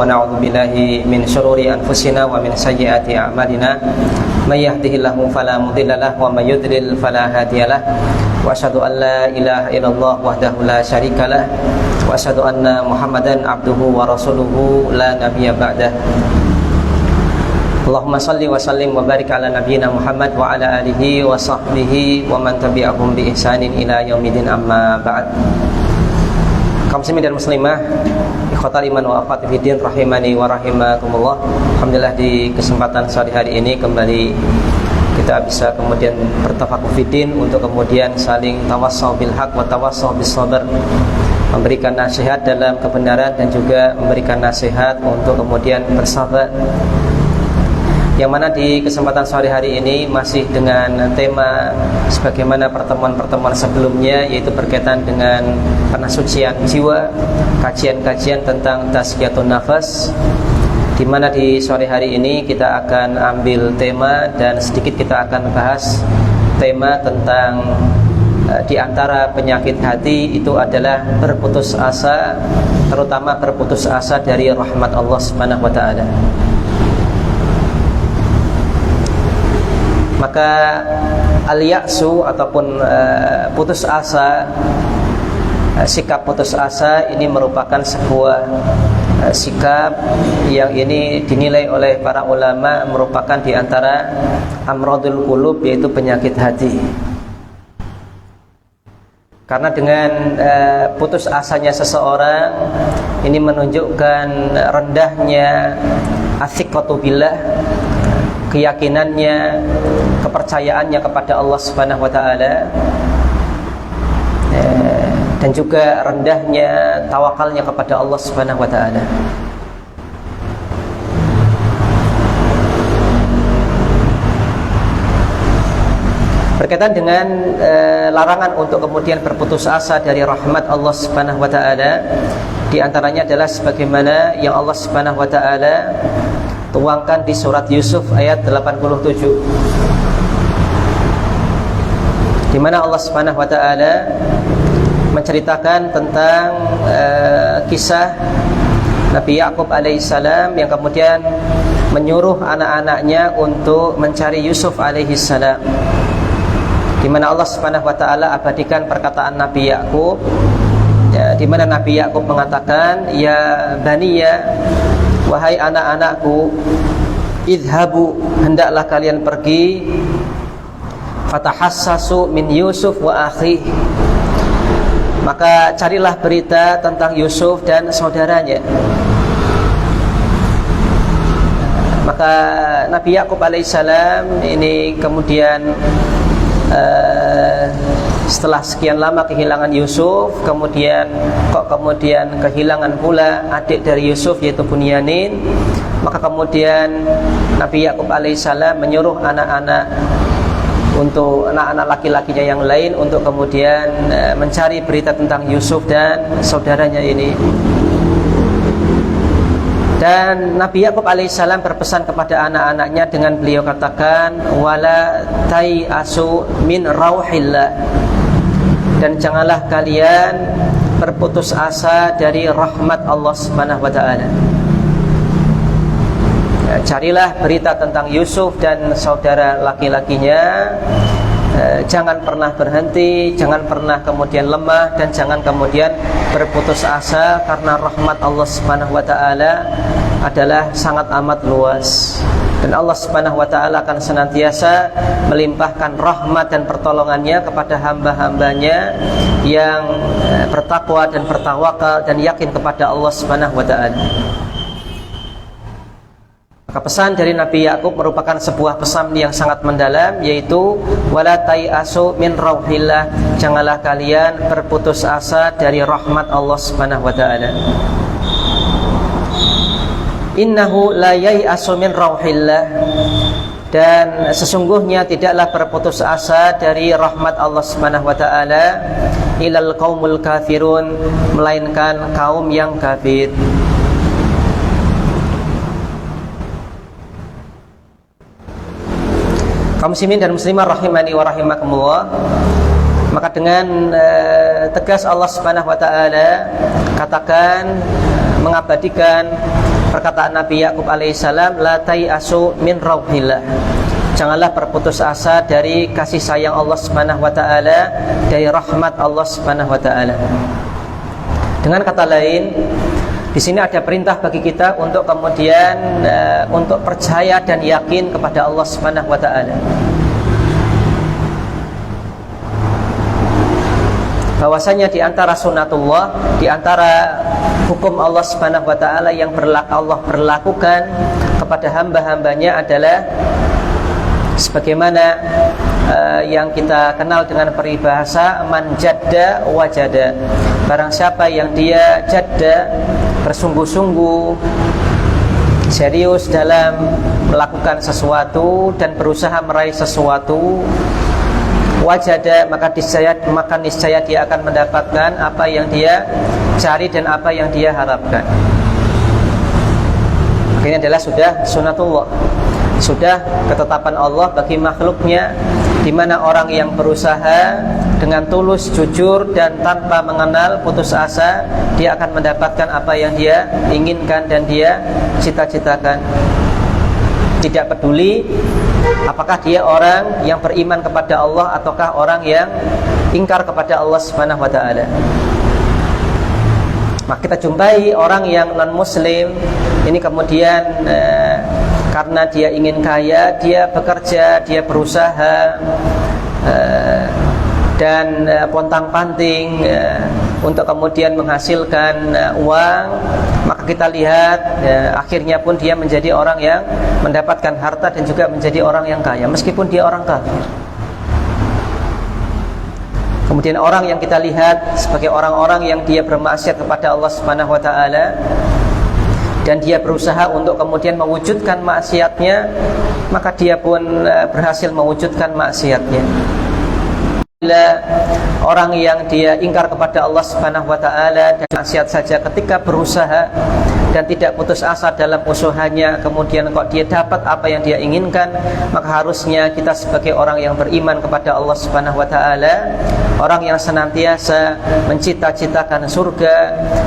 na'udzu billahi min syururi anfusina wa min sayyiati a'malina. May yahdihillahu fala mudilla lahu wa may yudlil fala hadiyalah. Wa asyhadu an la ilaha illallah wahdahu la syarikalah wa asyhadu anna Muhammadan abduhu wa rasuluhu la nabiyya ba'dah. Allahumma salli wa sallim wa barik ala nabiyyina Muhammad wa ala alihi wa sahbihi wa man tabi'ahum bi ihsanin ila yaumidin, amma ba'd. Kaum muslimin dan muslimah, ikhwatal iman wa akhwati fiddin rahimani wa rahimakumullah. Alhamdulillah di kesempatan sore hari ini kembali kita bisa kemudian bertafakuh fiddin untuk kemudian saling tawassau bil haq wa tawassau bis sabr, memberikan nasihat dalam kebenaran dan juga memberikan nasihat untuk kemudian bersabar. Yang mana di kesempatan sore hari ini masih dengan tema sebagaimana pertemuan-pertemuan sebelumnya, yaitu berkaitan dengan penasucian jiwa, kajian-kajian tentang tazkiyatun nafas, di mana di sore hari ini kita akan ambil tema dan sedikit kita akan bahas tema tentang di antara penyakit hati itu adalah berputus asa, terutama berputus asa dari rahmat Allah Subhanahu wa taala. Maka al-ya'su ataupun putus asa, sikap putus asa ini merupakan sebuah sikap yang ini dinilai oleh para ulama merupakan di antara amradul qulub, yaitu penyakit hati. Karena dengan putus asanya seseorang ini menunjukkan rendahnya athiqatu billah, keyakinannya, kepercayaannya kepada Allah Subhanahu wa taala, dan juga rendahnya tawakalnya kepada Allah Subhanahu wa taala. Berkaitan dengan larangan untuk kemudian berputus asa dari rahmat Allah Subhanahu wa taala, di antaranya adalah sebagaimana yang Allah Subhanahu wa taala tuangkan di surat Yusuf ayat 87, di mana Allah Subhanahu wa taala menceritakan tentang kisah Nabi Yakub alaihissalam yang kemudian menyuruh anak-anaknya untuk mencari Yusuf alaihissalam, di mana Allah Subhanahu wa taala abadikan perkataan Nabi Yakub, di mana Nabi Yakub mengatakan, ya baniya, wahai anak-anakku, idhabu, hendaklah kalian pergi, fatahassasu min Yusuf wa akhi, maka carilah berita tentang Yusuf dan saudaranya. Maka Nabi Yakub alaihissalam ini kemudian setelah sekian lama kehilangan Yusuf, kemudian kehilangan pula adik dari Yusuf, yaitu Bunyamin. Maka kemudian Nabi Yakub alaihissalam menyuruh anak-anak laki-lakinya yang lain untuk kemudian mencari berita tentang Yusuf dan saudaranya ini. Dan Nabi Yakub alaihissalam berpesan kepada anak-anaknya dengan beliau katakan, wala tai'asu min rauhillah, dan janganlah kalian berputus asa dari rahmat Allah Subhanahu wa taala. Carilah berita tentang Yusuf dan saudara laki-lakinya. Jangan pernah berhenti, jangan pernah kemudian lemah, dan jangan kemudian berputus asa, karena rahmat Allah Subhanahu wa taala adalah sangat amat luas, dan Allah Subhanahu wa taala akan senantiasa melimpahkan rahmat dan pertolongannya kepada hamba-hambanya yang bertakwa dan bertawakal dan yakin kepada Allah Subhanahu wa taala. Maka pesan dari Nabi Yakub merupakan sebuah pesan yang sangat mendalam, yaitu wala tai'asu min rauhillah, janganlah kalian berputus asa dari rahmat Allah Subhanahu wa taala. Innahu la yai'asu min rauhillah, dan sesungguhnya tidaklah berputus asa dari rahmat Allah Subhanahu wa taala ilal qaumul kafirun, melainkan kaum yang kafir. Kaum muslimin dan muslimah rahimani wa rahimakumullah, maka dengan tegas Allah Subhanahu wa taala katakan, mengabadikan perkataan Nabi Yakub alaihissalam, la tai'asu min rauhillah. Janganlah berputus asa dari kasih sayang Allah Subhanahu wa taala, dari rahmat Allah Subhanahu wa taala. Dengan kata lain, di sini ada perintah bagi kita untuk kemudian untuk percaya dan yakin kepada Allah Subhanahu wa taala. Bahwasanya di antara sunatullah, di antara hukum Allah Subhanahu wa taala yang Allah berlakukan kepada hamba-hambanya adalah sebagaimana yang kita kenal dengan peribahasa man jadda wajada. Barang siapa yang dia jadda, bersungguh-sungguh, serius dalam melakukan sesuatu dan berusaha meraih sesuatu, wajada, maka niscaya dia akan mendapatkan apa yang dia cari dan apa yang dia harapkan. Ini adalah sudah sunatullah, sudah ketetapan Allah bagi makhluknya, di mana orang yang berusaha dengan tulus, jujur, dan tanpa mengenal putus asa, dia akan mendapatkan apa yang dia inginkan dan dia cita-citakan. Tidak peduli apakah dia orang yang beriman kepada Allah ataukah orang yang ingkar kepada Allah Subhanahu wa taala. Maka kita jumpai orang yang non-muslim ini kemudian karena dia ingin kaya, dia bekerja, dia berusaha dan pontang-panting untuk kemudian menghasilkan uang, maka kita lihat akhirnya pun dia menjadi orang yang mendapatkan harta dan juga menjadi orang yang kaya meskipun dia orang kafir. Kemudian orang yang kita lihat sebagai orang-orang yang dia bermaksiat kepada Allah Subhanahu wa taala dan dia berusaha untuk kemudian mewujudkan maksiatnya, maka dia pun berhasil mewujudkan maksiatnya. Orang yang dia ingkar kepada Allah Subhanahu wa taala dan maksiat saja, ketika berusaha dan tidak putus asa dalam usahanya, kemudian kok dia dapat apa yang dia inginkan, maka harusnya kita sebagai orang yang beriman kepada Allah Subhanahu wa taala, orang yang senantiasa mencita-citakan surga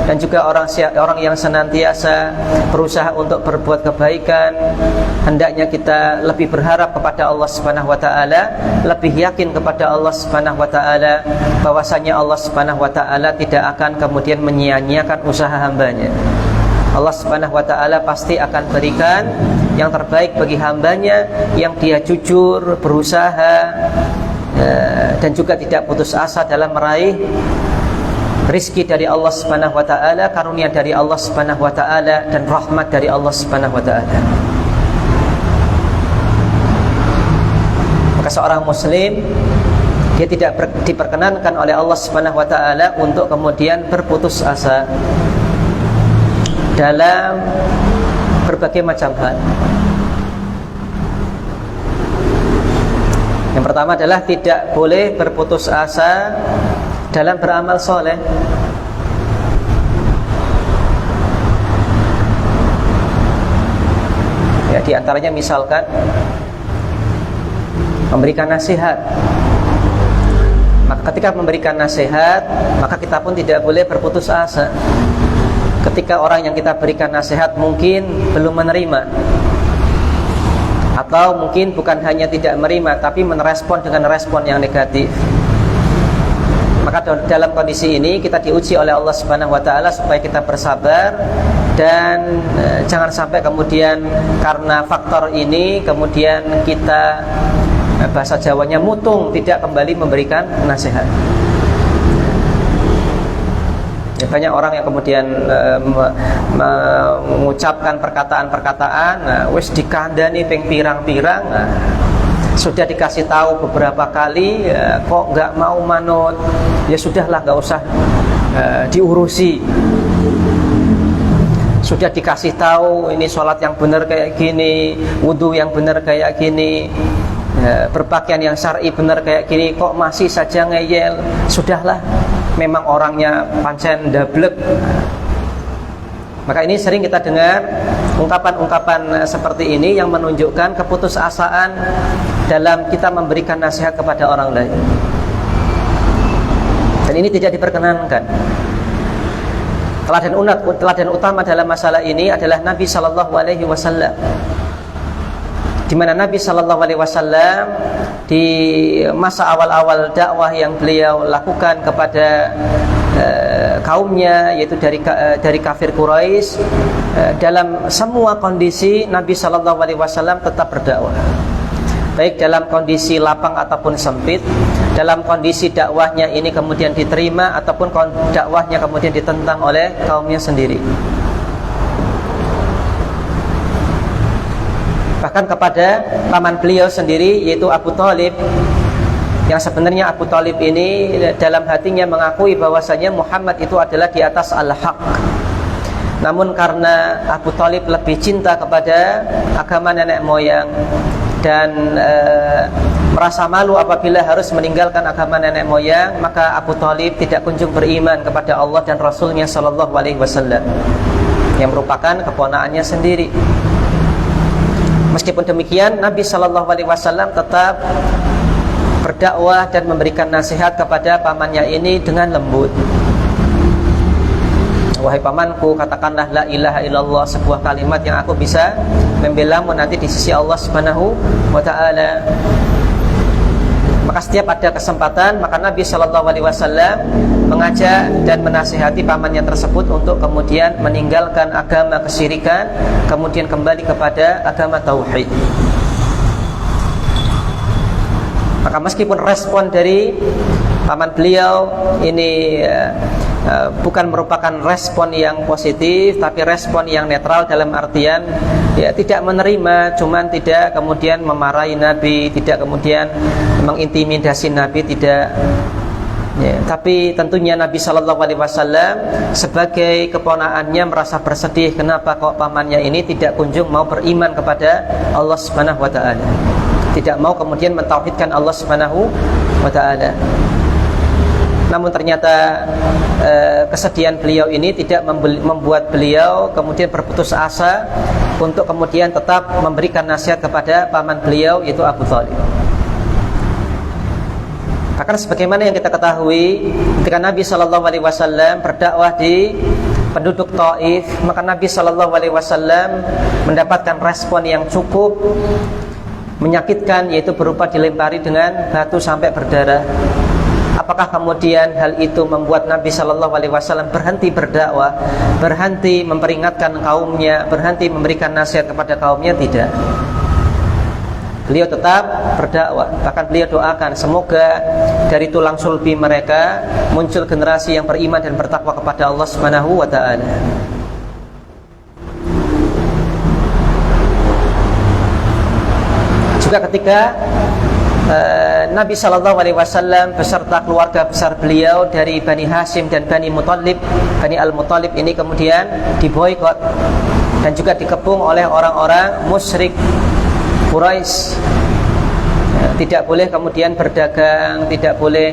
dan juga orang yang senantiasa berusaha untuk berbuat kebaikan, hendaknya kita lebih berharap kepada Allah Subhanahu wa taala, lebih yakin kepada Allah Subhanahu wa taala bahwasanya Allah Subhanahu wa taala tidak akan kemudian menyia-nyiakan usaha hambanya. Allah Subhanahu wa taala pasti akan berikan yang terbaik bagi hambanya yang dia jujur, berusaha dan juga tidak putus asa dalam meraih rizki dari Allah Subhanahu wa taala, karunia dari Allah Subhanahu wa taala, dan rahmat dari Allah Subhanahu wa taala. Maka seorang muslim dia tidak diperkenankan oleh Allah Subhanahu wa taala untuk kemudian berputus asa dalam berbagai macam hal. Yang pertama adalah tidak boleh berputus asa dalam beramal soleh. Ya, di antaranya misalkan memberikan nasihat. Maka ketika memberikan nasihat, maka kita pun tidak boleh berputus asa. Ketika orang yang kita berikan nasihat mungkin belum menerima, atau mungkin bukan hanya tidak menerima, tapi merespon dengan respon yang negatif, maka dalam kondisi ini kita diuji oleh Allah Subhanahu wa taala supaya kita bersabar dan jangan sampai kemudian karena faktor ini kemudian kita, bahasa Jawanya, mutung, tidak kembali memberikan nasihat. Ya, banyak orang yang kemudian mengucapkan perkataan-perkataan, wis dikandani ping pirang-pirang, sudah dikasih tahu beberapa kali, kok nggak mau manut, ya sudahlah, nggak usah diurusi. Sudah dikasih tahu ini sholat yang benar kayak gini, wudhu yang benar kayak gini, berpakaian yang syar'i benar kayak gini, kok masih saja ngeyel. Sudahlah, memang orangnya pancen dablek. Maka ini sering kita dengar ungkapan-ungkapan seperti ini yang menunjukkan keputusasaan dalam kita memberikan nasihat kepada orang lain. Dan ini tidak diperkenankan. Teladan utama dalam masalah ini adalah Nabi Sallallahu Alaihi Wasallam, di mana Nabi Sallallahu Alaihi Wasallam di masa awal-awal dakwah yang beliau lakukan kepada kaumnya, yaitu dari kafir Quraisy, dalam semua kondisi Nabi Sallallahu Alaihi Wasallam tetap berdakwah, baik dalam kondisi lapang ataupun sempit, dalam kondisi dakwahnya ini kemudian diterima ataupun dakwahnya kemudian ditentang oleh kaumnya sendiri. Bahkan kepada paman beliau sendiri, yaitu Abu Thalib, yang sebenarnya Abu Thalib ini dalam hatinya mengakui bahwasanya Muhammad itu adalah di atas al-haq. Namun karena Abu Thalib lebih cinta kepada agama nenek moyang dan merasa malu apabila harus meninggalkan agama nenek moyang, maka Abu Thalib tidak kunjung beriman kepada Allah dan Rasulnya Sallallahu Alaihi Wasallam, yang merupakan keponakannya sendiri. Meskipun demikian, Nabi Sallallahu Alaihi Wasallam tetap berdakwah dan memberikan nasihat kepada pamannya ini dengan lembut. Wahai pamanku, katakanlah la ilaha illallah, sebuah kalimat yang aku bisa membelamu nanti di sisi Allah Subhanahu wa ta'ala. Maka setiap ada kesempatan, maka Nabi Sallallahu Alaihi Wasallam mengajak dan menasihati pamannya tersebut untuk kemudian meninggalkan agama kesyirikan, kemudian kembali kepada agama tauhid. Maka meskipun respon dari paman beliau ini bukan merupakan respon yang positif, tapi respon yang netral, dalam artian ya tidak menerima, cuman tidak kemudian memarahi Nabi, tidak kemudian mengintimidasi Nabi, tidak ya. Tapi tentunya Nabi Sallallahu Alaihi Wasallam sebagai keponakannya merasa bersedih, kenapa kok pamannya ini tidak kunjung mau beriman kepada Allah Subhanahu wa ta'ala, tidak mau kemudian mentauhidkan Allah Subhanahu wa ta'ala. Namun ternyata kesedihan beliau ini tidak membuat beliau kemudian berputus asa untuk kemudian tetap memberikan nasihat kepada paman beliau, yaitu Abu Thalib. Bahkan sebagaimana yang kita ketahui, ketika Nabi Sallallahu Alaihi Wasallam berdakwah di penduduk Taif, maka Nabi Sallallahu Alaihi Wasallam mendapatkan respon yang cukup menyakitkan, yaitu berupa dilempari dengan batu sampai berdarah. Apakah kemudian hal itu membuat Nabi Sallallahu Alaihi Wasallam berhenti berdakwah, berhenti memperingatkan kaumnya, berhenti memberikan nasihat kepada kaumnya? Tidak. Beliau tetap berdakwah. Bahkan beliau doakan semoga dari tulang sulbi mereka muncul generasi yang beriman dan bertakwa kepada Allah Subhanahu wa ta'ala. Juga ketika Nabi Sallallahu Alaihi Wasallam beserta keluarga besar beliau dari Bani Hashim dan Bani Muttalib, Bani Al-Muttalib ini kemudian diboikot dan juga dikepung oleh orang-orang musyrik Quraisy. Tidak boleh kemudian berdagang, tidak boleh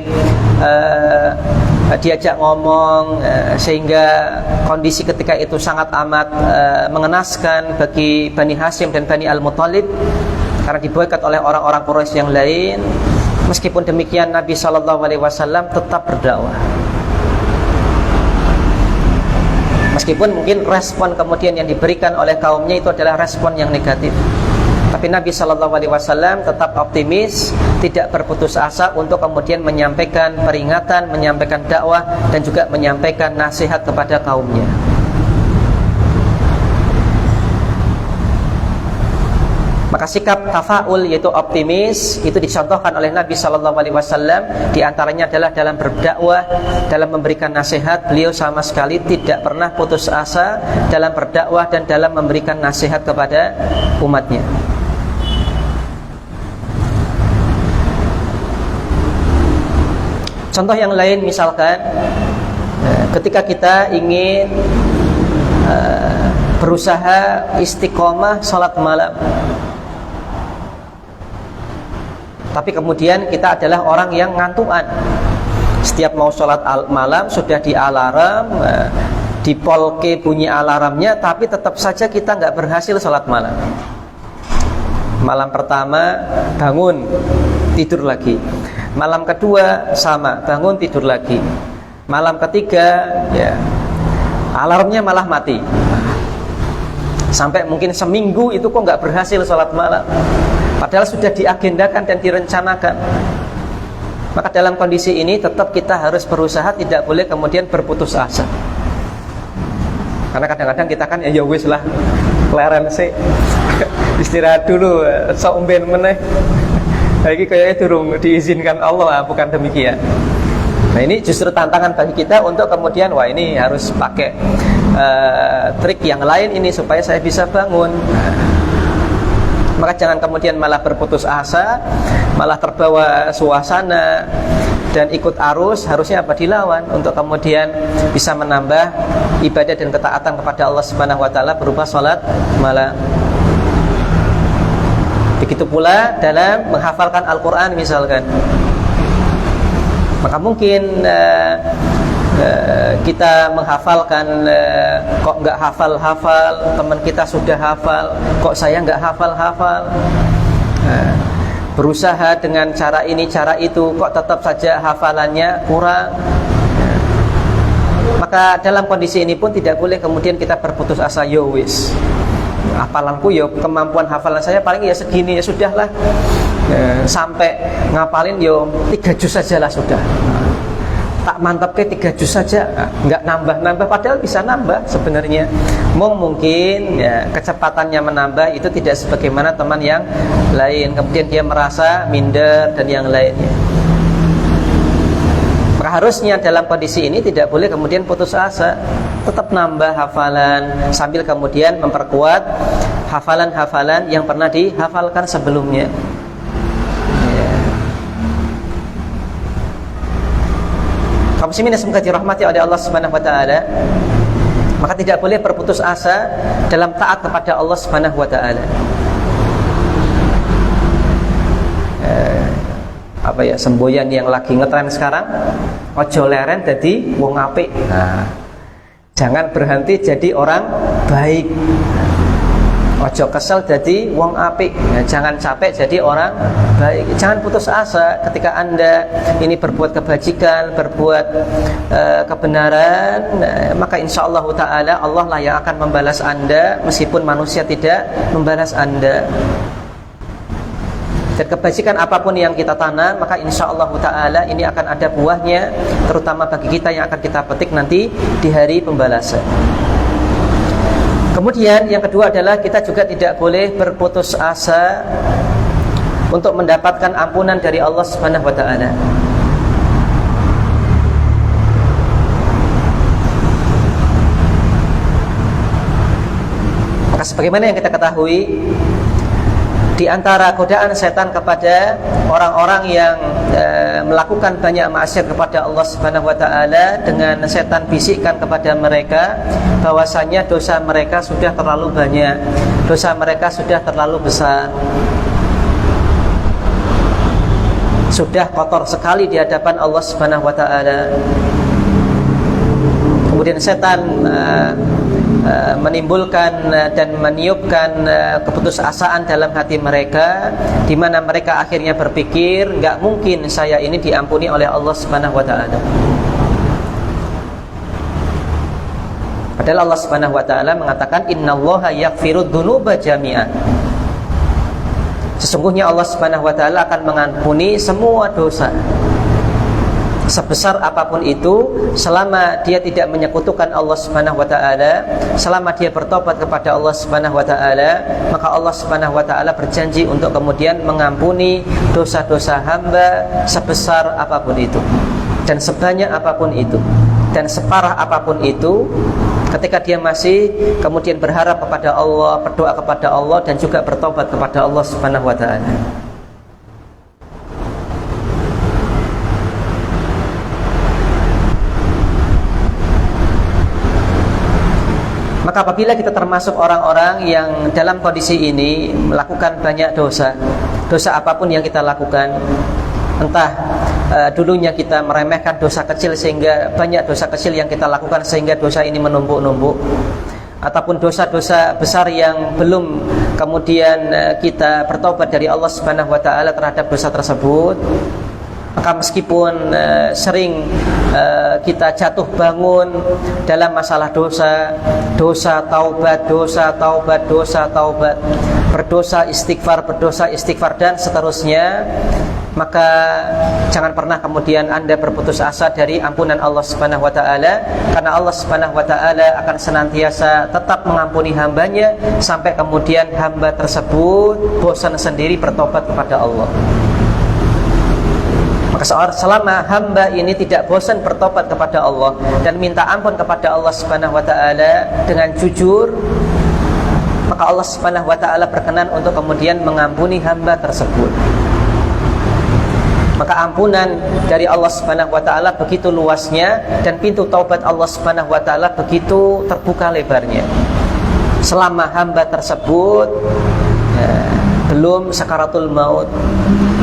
diajak ngomong, sehingga kondisi ketika itu sangat amat mengenaskan bagi Bani Hashim dan Bani Al-Muttalib karena diboikot oleh orang-orang Quraisy yang lain. Meskipun demikian, Nabi Sallallahu Alaihi Wasallam tetap berdakwah. Meskipun mungkin respon kemudian yang diberikan oleh kaumnya itu adalah respon yang negatif, tapi Nabi Sallallahu Alaihi Wasallam tetap optimis, tidak berputus asa untuk kemudian menyampaikan peringatan, menyampaikan dakwah, dan juga menyampaikan nasihat kepada kaumnya. Maka sikap tafaul, yaitu optimis, itu dicontohkan oleh Nabi Sallallahu Alaihi Wasallam. Di antaranya adalah dalam berdakwah, dalam memberikan nasihat. Beliau sama sekali tidak pernah putus asa dalam berdakwah dan dalam memberikan nasihat kepada umatnya. Contoh yang lain, misalkan ketika kita ingin berusaha istiqomah salat malam, tapi kemudian kita adalah orang yang ngantuan. Setiap mau sholat malam sudah di alarm, di polke bunyi alarmnya, tapi tetap saja kita nggak berhasil sholat malam. Malam pertama bangun, tidur lagi. Malam kedua sama, bangun tidur lagi. Malam ketiga ya alarmnya malah mati. Sampai mungkin seminggu itu kok nggak berhasil sholat malam, padahal sudah diagendakan dan direncanakan. Maka dalam kondisi ini tetap kita harus berusaha, tidak boleh kemudian berputus asa. Karena kadang-kadang kita kan ya wis lah, leren sih, istirahat dulu, sok umben meneh. Lagi kayaknya durung diizinkan Allah, bukan demikian. Nah ini justru tantangan bagi kita untuk kemudian wah ini harus pakai trik yang lain ini supaya saya bisa bangun. Maka jangan kemudian malah berputus asa, malah terbawa suasana dan ikut arus. Harusnya apa? Dilawan untuk kemudian bisa menambah ibadah dan ketaatan kepada Allah Subhanahu wa taala berupa salat malam. Begitu pula dalam menghafalkan Al-Qur'an misalkan. Maka mungkin kita menghafalkan kok nggak hafal-hafal, teman kita sudah hafal, kok saya nggak hafal-hafal. Berusaha dengan cara ini, cara itu, kok tetap saja hafalannya kurang. Maka dalam kondisi ini pun tidak boleh kemudian kita berputus asa. Yo wis, hafalanku yo, kemampuan hafalan saya paling ya segini, ya sudahlah. Sampai ngapalin yo 3 juz sajalah sudah. Tak mantap ke 3 juz saja, nggak nambah-nambah, padahal bisa nambah sebenarnya. Mungkin ya, kecepatannya menambah itu tidak sebagaimana teman yang lain, kemudian dia merasa minder dan yang lainnya. Maka harusnya dalam kondisi ini tidak boleh kemudian putus asa, tetap nambah hafalan sambil kemudian memperkuat hafalan-hafalan yang pernah dihafalkan sebelumnya. Kaum muslimin yang semoga dirahmati oleh Allah Subhanahu wa taala, maka tidak boleh berputus asa dalam taat kepada Allah Subhanahu wa taala. Apa ya, semboyan yang lagi ngetren sekarang, ojo leren dadi wong apik. Nah, jangan berhenti jadi orang baik. Ojo kesel jadi wong apik. Nah, jangan capek jadi orang baik. Jangan putus asa ketika Anda ini berbuat kebajikan, berbuat kebenaran, maka insyaallah taala Allah lah yang akan membalas Anda meskipun manusia tidak membalas Anda. Dan kebajikan apapun yang kita tanam, maka insyaallah taala ini akan ada buahnya, terutama bagi kita yang akan kita petik nanti di hari pembalasan. Kemudian yang kedua adalah kita juga tidak boleh berputus asa untuk mendapatkan ampunan dari Allah Subhanahu wa taala. Maka sebagaimana yang kita ketahui, di antara godaan setan kepada orang-orang yang melakukan banyak maksiat kepada Allah Subhanahu wa taala, dengan setan bisikkan kepada mereka bahwasanya dosa mereka sudah terlalu banyak, dosa mereka sudah terlalu besar, sudah kotor sekali di hadapan Allah Subhanahu wa taala. Kemudian setan menimbulkan dan meniupkan keputusasaan dalam hati mereka, di mana mereka akhirnya berpikir, nggak mungkin saya ini diampuni oleh Allah Subhanahu wa taala. Padahal Allah Subhanahu wa taala mengatakan innallaha yaghfirudz dzunuba jami'an. Sesungguhnya Allah Subhanahu wa taala akan mengampuni semua dosa, sebesar apapun itu, selama dia tidak menyekutukan Allah Subhanahu wa taala, selama dia bertobat kepada Allah Subhanahu wa taala, maka Allah Subhanahu wa taala berjanji untuk kemudian mengampuni dosa-dosa hamba sebesar apapun itu, dan sebanyak apapun itu, dan separah apapun itu, ketika dia masih kemudian berharap kepada Allah, berdoa kepada Allah, dan juga bertobat kepada Allah Subhanahu wa taala. Maka apabila kita termasuk orang-orang yang dalam kondisi ini melakukan banyak dosa, dosa apapun yang kita lakukan, entah dulunya kita meremehkan dosa kecil sehingga banyak dosa kecil yang kita lakukan sehingga dosa ini menumpuk-numpuk, ataupun dosa-dosa besar yang belum kemudian kita bertobat dari Allah Subhanahu wa taala terhadap dosa tersebut, Maka meskipun sering kita jatuh bangun dalam masalah dosa, dosa taubat, dosa taubat, dosa taubat, berdosa istighfar dan seterusnya, maka jangan pernah kemudian Anda berputus asa dari ampunan Allah Subhanahu wa taala, karena Allah Subhanahu wa taala akan senantiasa tetap mengampuni hambanya sampai kemudian hamba tersebut bosan sendiri bertobat kepada Allah. Maka selama hamba ini tidak bosan bertobat kepada Allah dan minta ampun kepada Allah Subhanahu wa taala dengan jujur, maka Allah Subhanahu wa taala berkenan untuk kemudian mengampuni hamba tersebut. Maka ampunan dari Allah Subhanahu wa taala begitu luasnya dan pintu taubat Allah Subhanahu wa taala begitu terbuka lebarnya. Selama hamba tersebut belum sakaratul maut,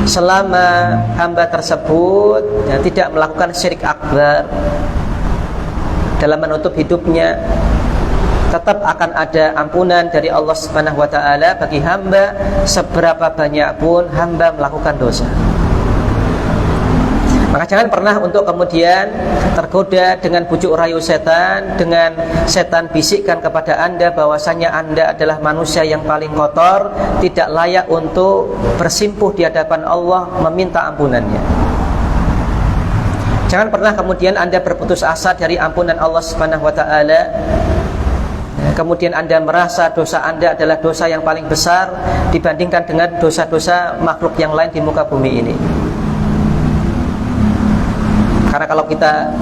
selama hamba tersebut tidak melakukan syirik akbar dalam menutup hidupnya, tetap akan ada ampunan dari Allah Subhanahu wa taala bagi hamba seberapa banyak pun hamba melakukan dosa. Maka jangan pernah untuk kemudian tergoda dengan bujuk rayu setan, dengan setan bisikkan kepada Anda bahwasanya Anda adalah manusia yang paling kotor, tidak layak untuk bersimpuh di hadapan Allah meminta ampunannya. Jangan pernah kemudian Anda berputus asa dari ampunan Allah Subhanahu wa taala, kemudian Anda merasa dosa Anda adalah dosa yang paling besar dibandingkan dengan dosa-dosa makhluk yang lain di muka bumi ini. Karena kalau kita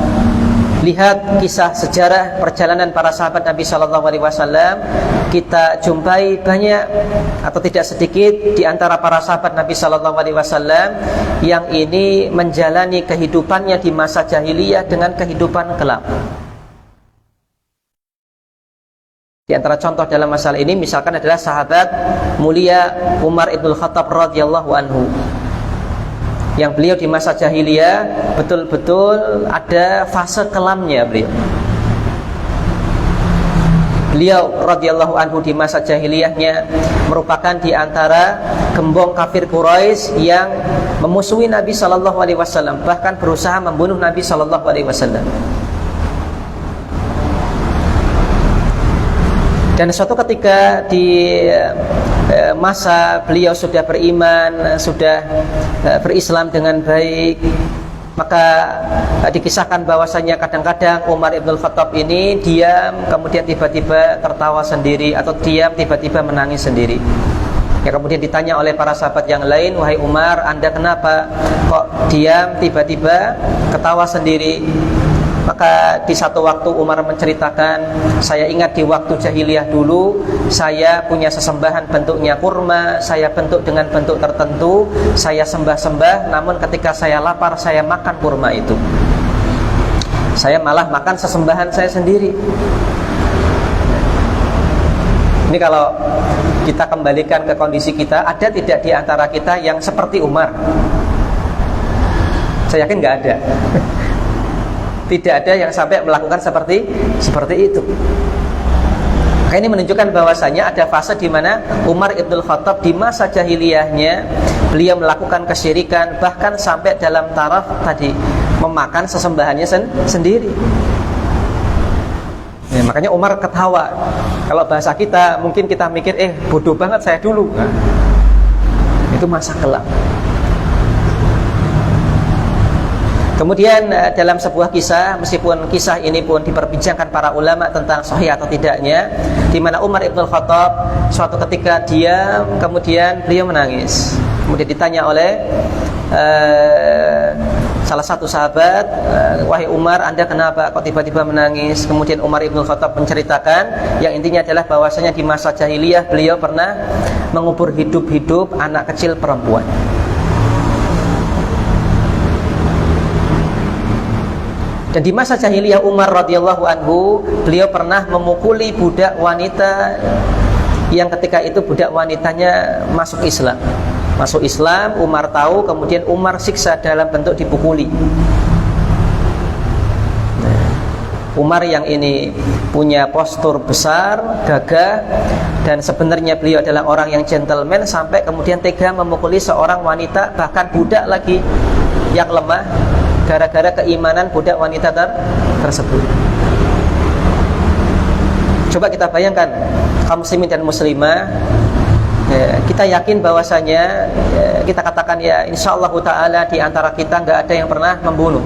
lihat kisah sejarah perjalanan para sahabat Nabi Shallallahu Alaihi Wasallam, kita jumpai banyak atau tidak sedikit di antara para sahabat Nabi Shallallahu Alaihi Wasallam yang ini menjalani kehidupannya di masa jahiliyah dengan kehidupan gelap. Di antara contoh dalam masalah ini misalkan adalah sahabat mulia Umar ibn Khattab radhiyallahu anhu, yang beliau di masa jahiliyah betul-betul ada fase kelamnya beliau radhiyallahu anhu di masa jahiliyahnya merupakan di antara gembong kafir Quraisy yang memusuhi Nabi Shallallahu Alaihi Wasallam, bahkan berusaha membunuh Nabi Shallallahu Alaihi Wasallam. Dan suatu ketika di masa beliau sudah beriman, sudah berislam dengan baik, maka dikisahkan bahwasanya kadang-kadang Umar ibn Khattab ini diam, kemudian tiba-tiba tertawa sendiri, atau diam tiba-tiba menangis sendiri. Ya, kemudian ditanya oleh para sahabat yang lain, "Wahai Umar, Anda kenapa kok diam tiba-tiba ketawa sendiri?" Maka di satu waktu Umar menceritakan, "Saya ingat di waktu jahiliyah dulu, saya punya sesembahan bentuknya kurma, saya bentuk dengan bentuk tertentu, saya sembah-sembah, namun ketika saya lapar saya makan kurma itu. Saya malah makan sesembahan saya sendiri." Ini kalau kita kembalikan ke kondisi kita, ada tidak di antara kita yang seperti Umar? Saya yakin nggak ada. Tidak ada yang sampai melakukan seperti itu. Maka ini menunjukkan bahwasanya ada fase di mana Umar ibn Khattab di masa jahiliyahnya beliau melakukan kesyirikan, bahkan sampai dalam taraf tadi memakan sesembahannya sendiri. Ya, makanya Umar ketawa. Kalau bahasa kita mungkin kita mikir, bodoh banget saya dulu. Nah, itu masa kelam. Kemudian dalam sebuah kisah, meskipun kisah ini pun diperbincangkan para ulama tentang sahih atau tidaknya, di mana Umar ibn Khattab suatu ketika diam, kemudian beliau menangis. Kemudian ditanya oleh salah satu sahabat, "Wahai Umar, Anda kenapa kok tiba-tiba menangis?" Kemudian Umar ibn Khattab menceritakan yang intinya adalah bahwasanya di masa jahiliyah beliau pernah mengubur hidup-hidup anak kecil perempuan. Dan di masa jahiliyah Umar radhiyallahu anhu, beliau pernah memukuli budak wanita yang ketika itu budak wanitanya masuk Islam. Masuk Islam, Umar tahu, kemudian Umar siksa dalam bentuk dipukuli. Umar yang ini punya postur besar, gagah, dan sebenarnya beliau adalah orang yang gentleman, sampai kemudian tega memukuli seorang wanita, bahkan budak lagi. yang lemah gara-gara keimanan budak wanita tersebut. Coba kita bayangkan, kaum muslimin dan muslimah, kita yakin bahwasanya kita katakan ya insyaallah taala di antara kita nggak ada yang pernah membunuh,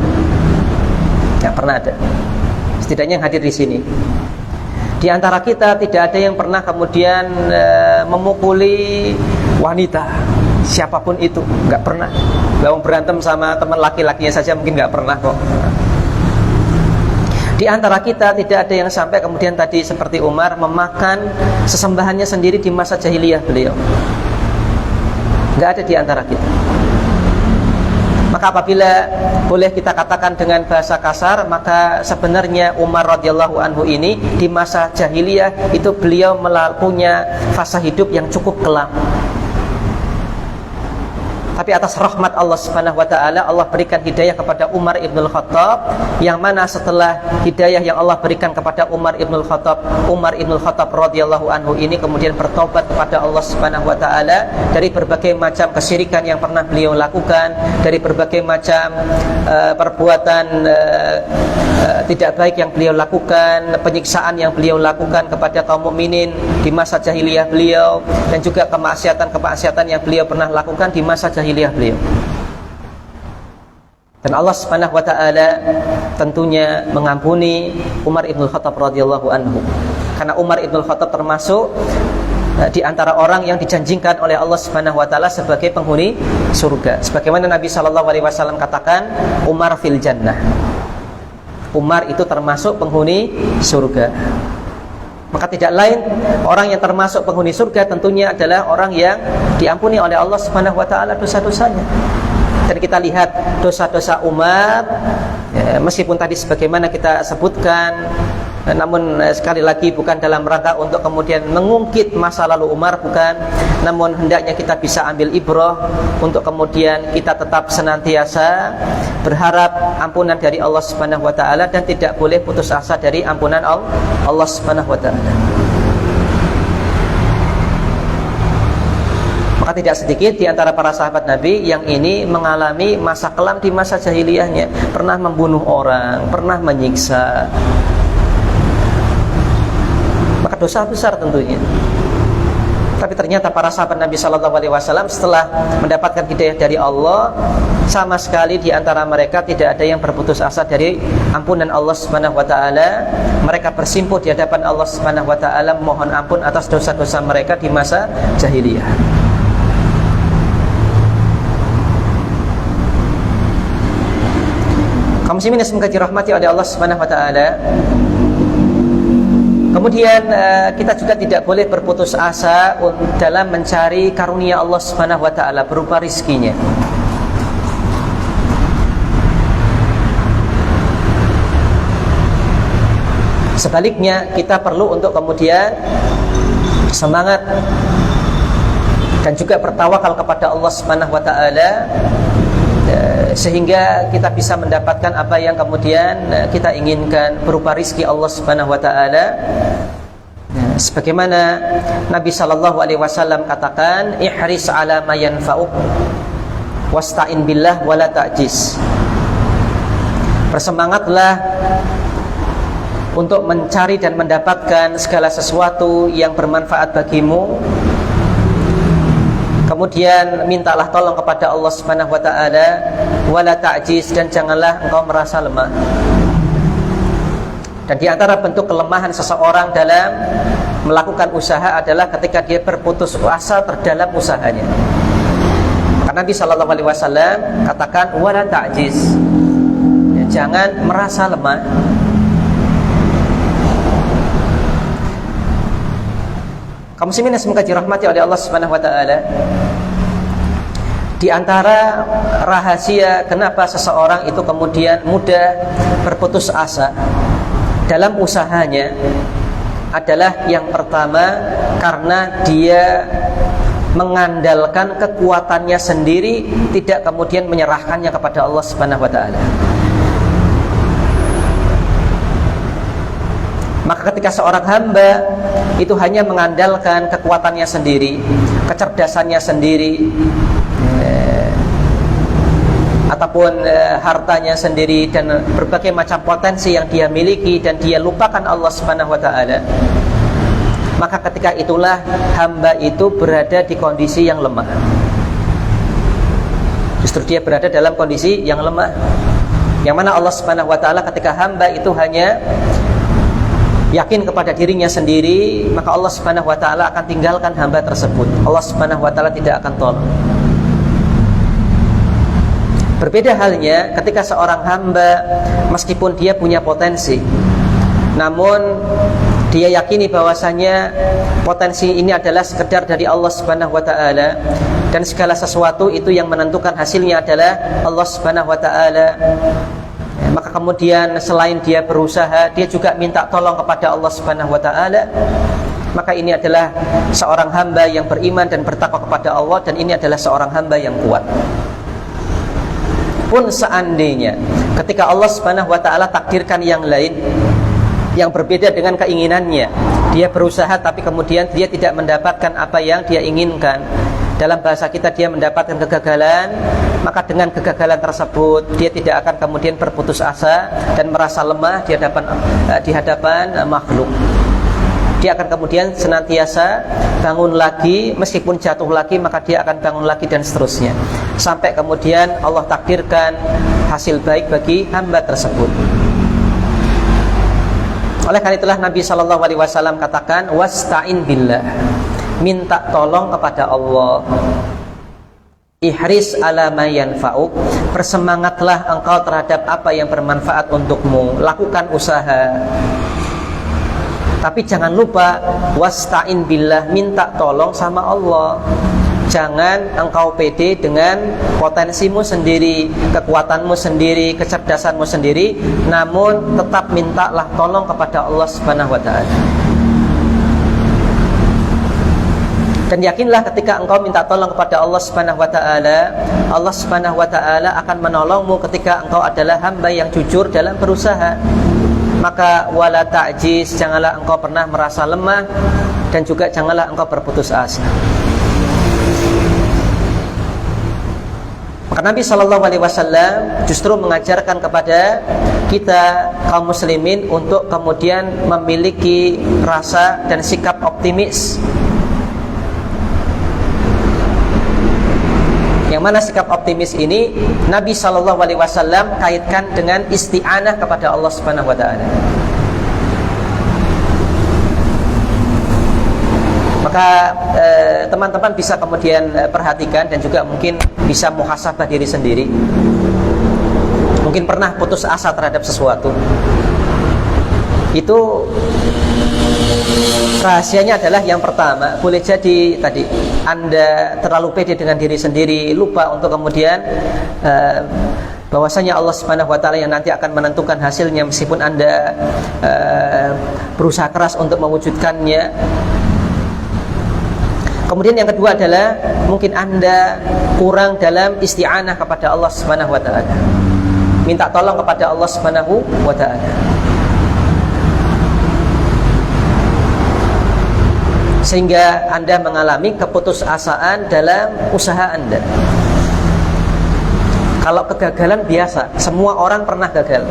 nggak pernah ada. Setidaknya yang hadir di sini. Di antara kita tidak ada yang pernah kemudian memukuli wanita, siapapun itu, nggak pernah. Kalau berantem sama teman laki-lakinya saja mungkin nggak pernah kok. Di antara kita tidak ada yang sampai kemudian tadi seperti Umar memakan sesembahannya sendiri di masa jahiliyah beliau. Nggak ada di antara kita. Maka apabila boleh kita katakan dengan bahasa kasar, maka sebenarnya Umar radhiyallahu anhu ini di masa jahiliyah itu beliau punya fase hidup yang cukup kelam. Tapi atas rahmat Allah Subhanahu wa taala, Allah berikan hidayah kepada Umar ibn Khattab, yang mana setelah hidayah yang Allah berikan kepada Umar ibn Khattab radhiyallahu anhu ini kemudian bertobat kepada Allah Subhanahu wa taala dari berbagai macam kesyirikan yang pernah beliau lakukan, dari berbagai macam perbuatan tidak baik yang beliau lakukan, penyiksaan yang beliau lakukan kepada kaum mukminin di masa jahiliyah beliau, dan juga kemaksiatan yang beliau pernah lakukan di masa jahiliyah beliau. Dan Allah Subhanahu wa taala tentunya mengampuni Umar ibn Khattab radhiyallahu anhu. Karena Umar ibn Khattab termasuk di antara orang yang dijanjikan oleh Allah Subhanahu wa taala sebagai penghuni surga. Sebagaimana Nabi sallallahu alaihi wasallam katakan, Umar fil jannah. Umar itu termasuk penghuni surga. Maka tidak lain orang yang termasuk penghuni surga tentunya adalah orang yang diampuni oleh Allah Subhanahu wa taala dosa-dosanya. Dan kita lihat dosa-dosa Umar, meskipun tadi sebagaimana kita sebutkan, namun sekali lagi bukan dalam rangka untuk kemudian mengungkit masa lalu Umar, bukan. Namun hendaknya kita bisa ambil ibrah untuk kemudian kita tetap senantiasa berharap ampunan dari Allah Subhanahu wa taala dan tidak boleh putus asa dari ampunan Allah Subhanahu wa taala. Maka tidak sedikit di antara para sahabat Nabi yang ini mengalami masa kelam di masa jahiliyahnya, pernah membunuh orang, pernah menyiksa. Maka dosa besar tentunya. Tapi ternyata para sahabat Nabi sallallahu alaihi wasallam setelah mendapatkan hidayah dari Allah, sama sekali di antara mereka tidak ada yang berputus asa dari ampunan Allah Subhanahu wa taala. Mereka bersimpuh di hadapan Allah Subhanahu wa taala mohon ampun atas dosa-dosa mereka di masa jahiliyah. Kaum muslimin yang semoga dirahmati oleh Allah Subhanahu wa taala. Kemudian kita juga tidak boleh berputus asa dalam mencari karunia Allah Subhanahu wa taala berupa rizkinya. Sebaliknya kita perlu untuk kemudian semangat dan juga bertawakal kepada Allah Subhanahu wa taala, sehingga kita bisa mendapatkan apa yang kemudian kita inginkan berupa rizki Allah Subhanahu wa taala. Sebagaimana Nabi sallallahu alaihi wasallam katakan, ihris ala ma yanfa'uk wasta'in billah wala ta'jiz. Bersemangatlah untuk mencari dan mendapatkan segala sesuatu yang bermanfaat bagimu. Kemudian mintalah tolong kepada Allah Subhanahu wa taala, wala ta'jiz, dan janganlah engkau merasa lemah. Dan di antara bentuk kelemahan seseorang dalam melakukan usaha adalah ketika dia berputus asa terdalam usahanya. Karena Nabi sallallahu alaihi wasallam katakan wala ta'jiz. Ya, jangan merasa lemah. Kaum muslimin yang semoga dirahmati oleh Allah Subhanahu wa taala, di antara rahasia kenapa seseorang itu kemudian mudah berputus asa dalam usahanya adalah yang pertama, karena dia mengandalkan kekuatannya sendiri, tidak kemudian menyerahkannya kepada Allah Subhanahu wa taala. Maka ketika seorang hamba itu hanya mengandalkan kekuatannya sendiri, kecerdasannya sendiri, ataupun hartanya sendiri dan berbagai macam potensi yang dia miliki, dan dia lupakan Allah Subhanahu wa taala, maka ketika itulah hamba itu berada di kondisi yang lemah. Justru dia berada dalam kondisi yang lemah, yang mana Allah Subhanahu wa taala ketika hamba itu hanya yakin kepada dirinya sendiri, maka Allah Subhanahu wa taala akan tinggalkan hamba tersebut. Allah Subhanahu wa taala tidak akan tolong. Berbeda halnya ketika seorang hamba meskipun dia punya potensi, namun dia yakini bahwasanya potensi ini adalah sekedar dari Allah Subhanahu wa taala, dan segala sesuatu itu yang menentukan hasilnya adalah Allah Subhanahu wa taala. Maka kemudian selain dia berusaha, dia juga minta tolong kepada Allah Subhanahu wa taala, maka ini adalah seorang hamba yang beriman dan bertakwa kepada Allah, dan ini adalah seorang hamba yang kuat. Pun seandainya ketika Allah Subhanahu wa taala takdirkan yang lain yang berbeda dengan keinginannya, dia berusaha tapi kemudian dia tidak mendapatkan apa yang dia inginkan, dalam bahasa kita dia mendapatkan kegagalan, maka dengan kegagalan tersebut dia tidak akan kemudian berputus asa dan merasa lemah di hadapan makhluk. Dia akan kemudian senantiasa bangun lagi, meskipun jatuh lagi maka dia akan bangun lagi, dan seterusnya, sampai kemudian Allah takdirkan hasil baik bagi hamba tersebut. Oleh karena itulah Nabi SAW katakan, wasta'in billah, minta tolong kepada Allah. Ihris ala ma yanfa'uk, bersemangatlah engkau terhadap apa yang bermanfaat untukmu, lakukan usaha. Tapi jangan lupa wasta'in billah, minta tolong sama Allah. Jangan engkau pede dengan potensimu sendiri, kekuatanmu sendiri, kecerdasanmu sendiri, namun tetap mintalah tolong kepada Allah Subhanahu wa taala. Dan yakinlah ketika engkau minta tolong kepada Allah Subhanahu wa taala, Allah Subhanahu wa taala akan menolongmu ketika engkau adalah hamba yang jujur dalam berusaha. Maka wala ta'jiz, janganlah engkau pernah merasa lemah, dan juga janganlah engkau berputus asa. Maka Nabi SAW justru mengajarkan kepada kita kaum muslimin untuk kemudian memiliki rasa dan sikap optimis. Yang mana sikap optimis ini Nabi SAW kaitkan dengan isti'anah kepada Allah Subhanahu wa taala. Maka teman-teman bisa kemudian perhatikan dan juga mungkin bisa muhasabah diri sendiri. Mungkin pernah putus asa terhadap sesuatu. Itu rahasianya adalah yang pertama, boleh jadi tadi Anda terlalu pede dengan diri sendiri, lupa untuk kemudian bahwasanya Allah Subhanahu wa taala yang nanti akan menentukan hasilnya, meskipun Anda berusaha keras untuk mewujudkannya. Kemudian yang kedua adalah mungkin Anda kurang dalam isti'anah kepada Allah Subhanahu wa taala. Minta tolong kepada Allah Subhanahu wa taala. Sehingga Anda mengalami keputusasaan dalam usaha Anda. Kalau kegagalan biasa, semua orang pernah gagal.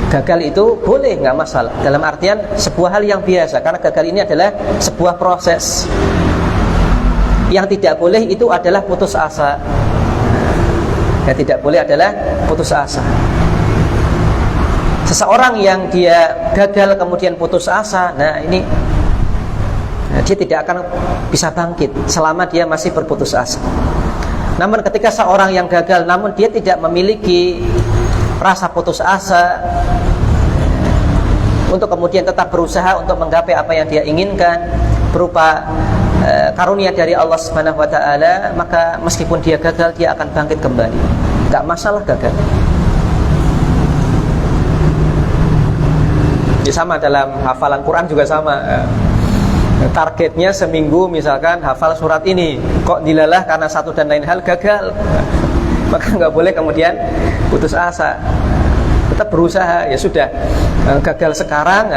Gagal itu boleh, nggak masalah. Dalam artian sebuah hal yang biasa, karena gagal ini adalah sebuah proses. Yang tidak boleh itu adalah putus asa. Yang tidak boleh adalah putus asa. Seseorang yang dia gagal kemudian putus asa, nah ini dia tidak akan bisa bangkit selama dia masih berputus asa. Namun ketika seorang yang gagal namun dia tidak memiliki rasa putus asa untuk kemudian tetap berusaha untuk menggapai apa yang dia inginkan berupa karunia dari Allah Subhanahu wa taala, maka meskipun dia gagal dia akan bangkit kembali. Enggak masalah gagal. Sama dalam hafalan Quran juga sama. Targetnya seminggu misalkan hafal surat ini, kok dilalah karena satu dan lain hal gagal, maka nggak boleh kemudian putus asa. Tetap berusaha, ya sudah, gagal sekarang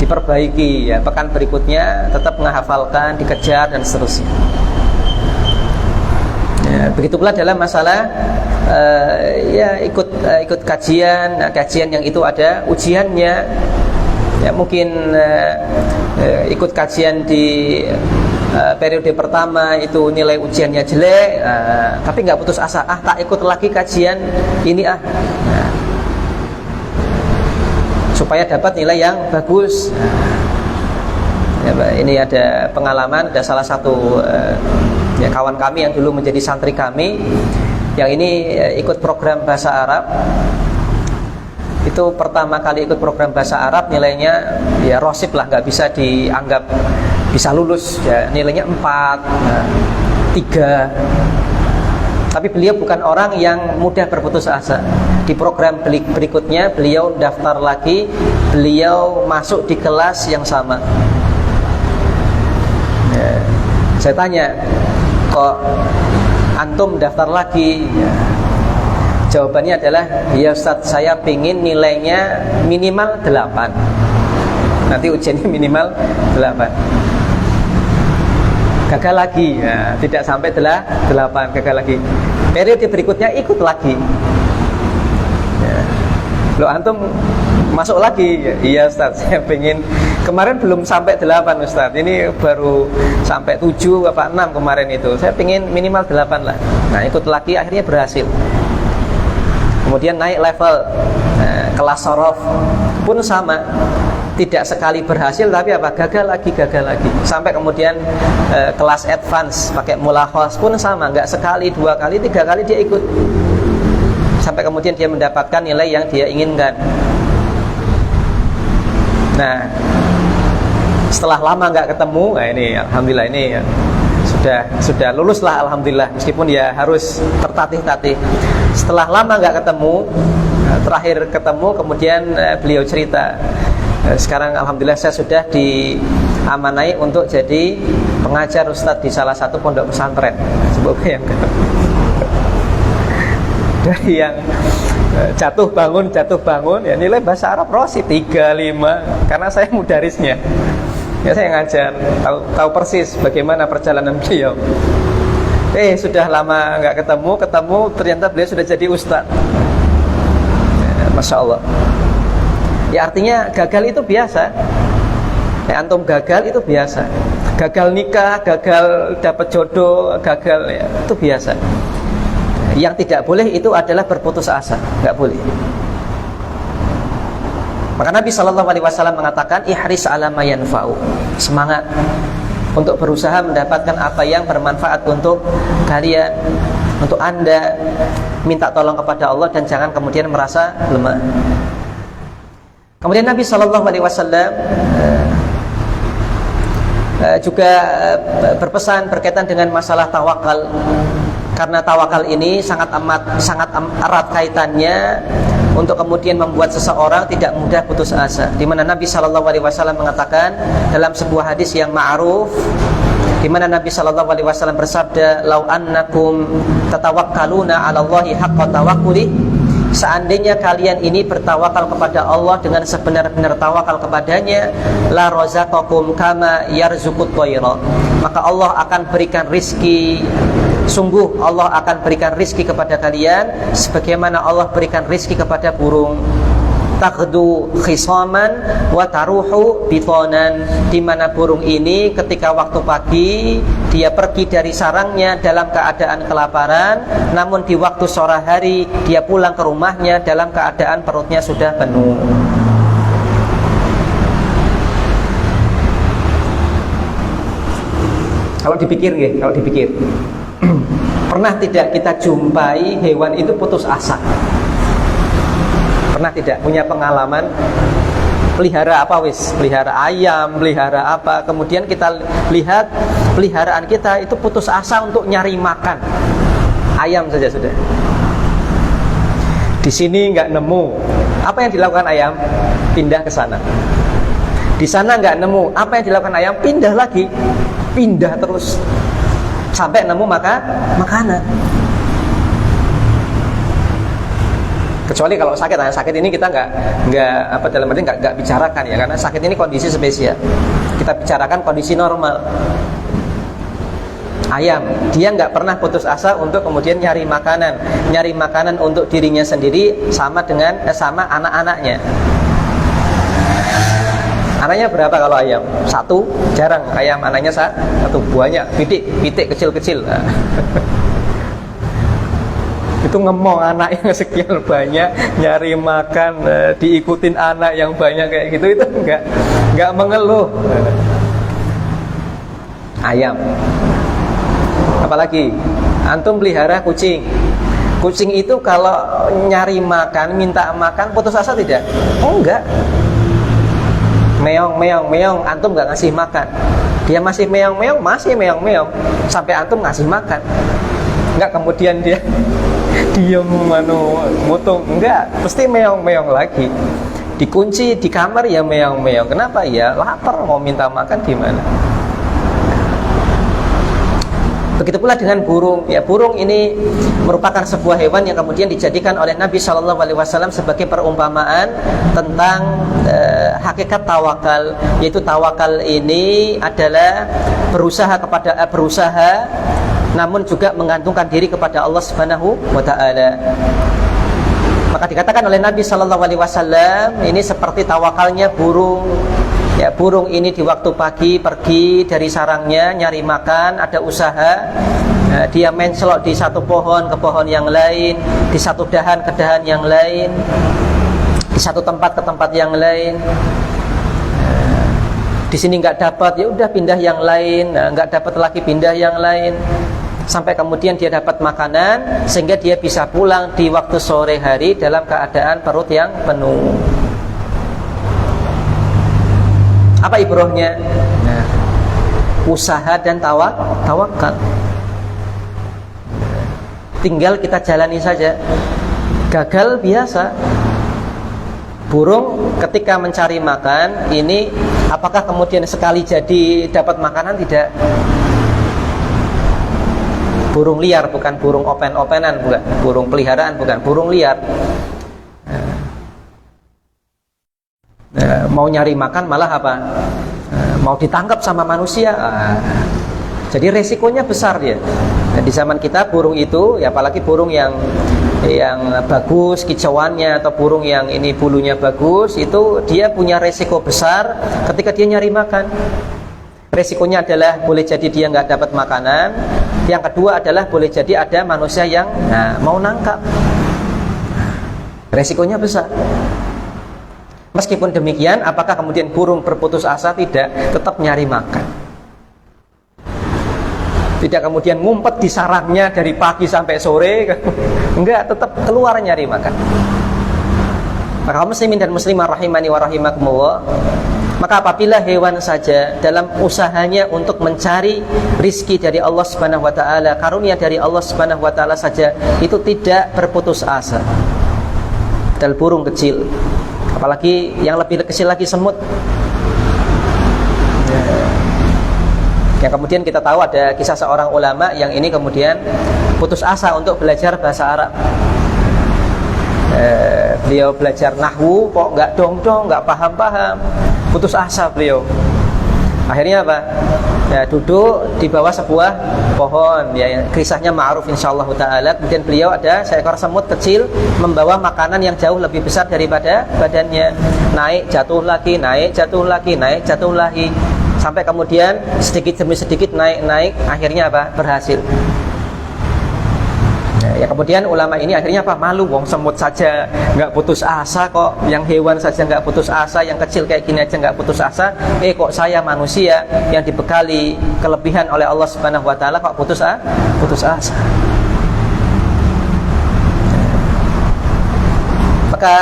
diperbaiki ya, pekan berikutnya tetap menghafalkan, dikejar dan seterusnya. Begitu pula dalam masalah ya ikut kajian yang itu ada ujiannya. Ya mungkin ikut kajian di periode pertama itu nilai ujiannya jelek, tapi nggak putus asa, tak ikut lagi kajian ini supaya dapat nilai yang bagus. Ya, ini ada pengalaman, ada salah satu ya, kawan kami yang dulu menjadi santri kami, yang ini ikut program bahasa Arab. Itu pertama kali ikut program bahasa Arab, nilainya ya rosib lah, nggak bisa dianggap bisa lulus ya, nilainya 4, 3. Tapi beliau bukan orang yang mudah berputus asa. Di program berikutnya beliau daftar lagi, beliau masuk di kelas yang sama. Ya, saya tanya, kok antum daftar lagi? Ya, jawabannya adalah, ya Ustadz, saya pingin nilainya minimal 8. Nanti ujiannya minimal 8. Gagal lagi, ya, tidak sampai 8, gagal lagi. Periode berikutnya ikut lagi. Ya. Loh, antum masuk lagi? Ya, iya Ustadz, saya pengen. Kemarin belum sampai 8 Ustadz, ini baru sampai 7 apa 6 kemarin itu. Saya pengen minimal 8 lah. Nah, ikut lagi, akhirnya berhasil. Kemudian naik level, kelas sorof pun sama, tidak sekali berhasil, tapi gagal lagi. Sampai kemudian kelas advance pakai mulakhos pun sama, nggak sekali, 2 kali, 3 kali dia ikut, sampai kemudian dia mendapatkan nilai yang dia inginkan. Nah, setelah lama nggak ketemu, ini alhamdulillah ini ya, sudah lulus lah alhamdulillah, meskipun ya harus tertatih-tatih. Setelah lama nggak ketemu, terakhir ketemu, kemudian beliau cerita, sekarang alhamdulillah saya sudah diamanai untuk jadi pengajar ustadz di salah satu pondok pesantren. Coba bayangkan, dari yang jatuh bangun ya, nilai bahasa Arab rosi 3-5, karena saya mudarisnya. Ya, saya ngajar, tahu persis bagaimana perjalanan beliau. Sudah lama nggak ketemu, ternyata beliau sudah jadi ustadz. Ya, Masya Allah. Ya, artinya gagal itu biasa. Ya, antum gagal itu biasa. Gagal nikah, gagal dapat jodoh, gagal ya, itu biasa. Yang tidak boleh itu adalah berputus asa, nggak boleh. Maka Nabi SAW mengatakan, ihris ala ma yanfa'u, semangat untuk berusaha mendapatkan apa yang bermanfaat untuk kalian, untuk anda. Minta tolong kepada Allah dan jangan kemudian merasa lemah. Kemudian Nabi SAW juga berpesan berkaitan dengan masalah tawakal, karena tawakal ini sangat erat kaitannya untuk kemudian membuat seseorang tidak mudah putus asa. Di mana Nabi SAW mengatakan dalam sebuah hadis yang ma'ruf, di mana Nabi SAW bersabda, "Lau annakum tatawakkaluna 'ala Allahi haqqa tawakkuli." Seandainya kalian ini bertawakal kepada Allah dengan sebenar-benar tawakal kepadanya, la razaqakum kama yarzuqut tayra, maka Allah akan berikan rizki. Sungguh Allah akan berikan rizki kepada kalian sebagaimana Allah berikan rizki kepada burung. Taghdu khisaman wa taruhu bitonan, di mana burung ini ketika waktu pagi dia pergi dari sarangnya dalam keadaan kelaparan, namun di waktu sore hari dia pulang ke rumahnya dalam keadaan perutnya sudah penuh. Kalau dipikir pernah tidak kita jumpai hewan itu putus asa? Pernah tidak punya pengalaman pelihara pelihara ayam, pelihara apa, kemudian kita lihat peliharaan kita itu putus asa untuk nyari makan. Ayam saja sudah. Di sini nggak nemu, apa yang dilakukan ayam? Pindah ke sana. Di sana nggak nemu, apa yang dilakukan ayam? Pindah lagi, pindah terus sampai nemu makanan. Kecuali kalau sakit ini kita nggak dalam arti nggak bicarakan ya, karena sakit ini kondisi spesial. Kita bicarakan kondisi normal. ayam. Dia nggak pernah putus asa untuk kemudian nyari makanan untuk dirinya sendiri sama anak-anaknya. Anaknya berapa kalau ayam? Satu, jarang ayam anaknya satu, banyak, pitik kecil-kecil. Itu ngemong anak yang sekian banyak nyari makan, diikutin anak yang banyak kayak gitu, itu nggak mengeluh. Ayam. Apalagi antum pelihara kucing. Kucing itu kalau nyari makan, minta makan, putus asa tidak? Oh enggak. Meong, antum nggak ngasih makan, dia masih meong, sampai antum ngasih makan. Enggak kemudian dia diem mutung, enggak, pasti meong lagi. Dikunci di kamar ya meong. Kenapa? Ya lapar, mau minta makan gimana? Begitu pula dengan burung. Ya, burung ini merupakan sebuah hewan yang kemudian dijadikan oleh Nabi SAW sebagai perumpamaan tentang hakikat tawakal. Yaitu tawakal ini adalah berusaha namun juga menggantungkan diri kepada Allah Subhanahu wa taala. Maka dikatakan oleh Nabi SAW ini seperti tawakalnya burung. Ya, burung ini di waktu pagi pergi dari sarangnya nyari makan, ada usaha. Dia mencelok di satu pohon ke pohon yang lain, di satu dahan ke dahan yang lain, di satu tempat ke tempat yang lain. Di sini nggak dapat, ya udah pindah yang lain, nggak dapat lagi pindah yang lain, sampai kemudian dia dapat makanan sehingga dia bisa pulang di waktu sore hari dalam keadaan perut yang penuh. Apa ibrohnya? Usaha dan tawakal. Tinggal kita jalani saja. Gagal biasa. Burung ketika mencari makan ini, apakah kemudian sekali jadi dapat makanan? Tidak. Burung liar, bukan burung open-openan, bukan burung peliharaan, bukan burung liar. Mau nyari makan malah apa? Mau ditangkap sama manusia. Jadi resikonya besar dia. Dan di zaman kita burung itu, ya apalagi burung yang bagus kicauannya atau burung yang ini bulunya bagus, itu dia punya resiko besar ketika dia nyari makan. Resikonya adalah boleh jadi dia nggak dapat makanan. Yang kedua adalah boleh jadi ada manusia yang mau nangkap. Resikonya besar. Meskipun demikian, apakah kemudian burung berputus asa? Tidak, tetap nyari makan. Tidak kemudian ngumpet di sarangnya dari pagi sampai sore. Enggak, tetap keluar nyari makan. Maka muslimin dan muslimah rahimani wa rahimakumullah, maka apabila hewan saja dalam usahanya untuk mencari rizki dari Allah Subhanahu wa taala, karunia dari Allah Subhanahu wa taala saja, itu tidak berputus asa. Dan burung kecil, apalagi yang lebih kecil lagi semut. Yang kemudian kita tahu ada kisah seorang ulama yang ini kemudian putus asa untuk belajar bahasa Arab. Beliau belajar nahwu kok nggak dong, nggak paham, putus asa beliau. Akhirnya apa? Ya, duduk di bawah sebuah pohon, ya, kisahnya ma'ruf insyaallah taala. Kemudian beliau ada seekor semut kecil membawa makanan yang jauh lebih besar daripada badannya. Naik jatuh lagi, sampai kemudian sedikit demi sedikit naik, akhirnya apa? Berhasil. Ya, kemudian ulama ini akhirnya apa? Malu, wong semut saja nggak putus asa kok, yang hewan saja nggak putus asa, yang kecil kayak gini aja nggak putus asa, kok saya manusia yang dibekali kelebihan oleh Allah Subhanahu wa taala kok putus asa. Maka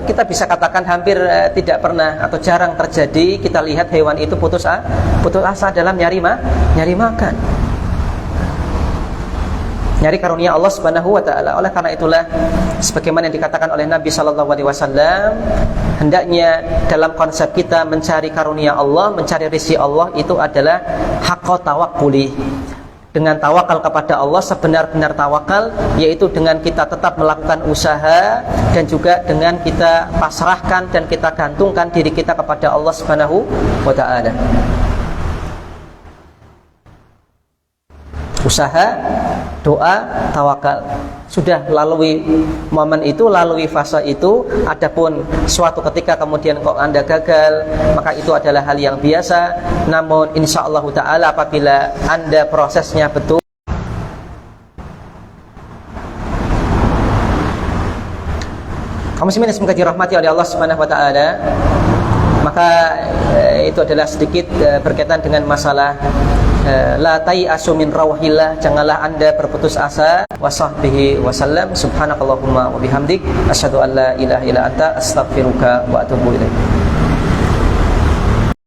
kita bisa katakan hampir tidak pernah atau jarang terjadi kita lihat hewan itu putus asa dalam nyari makan, nyari karunia Allah Subhanahu wa taala. Oleh karena itulah sebagaimana yang dikatakan oleh Nabi sallallahu alaihi wasallam, hendaknya dalam konsep kita mencari karunia Allah, mencari rizki Allah itu adalah haqqa tawakkuli. Dengan tawakal kepada Allah sebenar-benar tawakal, yaitu dengan kita tetap melakukan usaha dan juga dengan kita pasrahkan dan kita gantungkan diri kita kepada Allah Subhanahu wa taala. Usaha, doa, tawakal. Sudah lalui momen itu, lalui fase itu. Adapun suatu ketika kemudian kok Anda gagal, maka itu adalah hal yang biasa. Namun insyaallah ta'ala apabila Anda prosesnya betul, kaum muslimin semoga dirahmati oleh Allah Subhanahu wa taala, maka itu adalah sedikit berkaitan dengan masalah la tai'asu min rauhillah, janganlah Anda berputus asa. Wa sahbihi wasallam. Subhanakallahumma wa bihamdik asyhadu an la ilaha illa anta astaghfiruka wa atubu ilaik.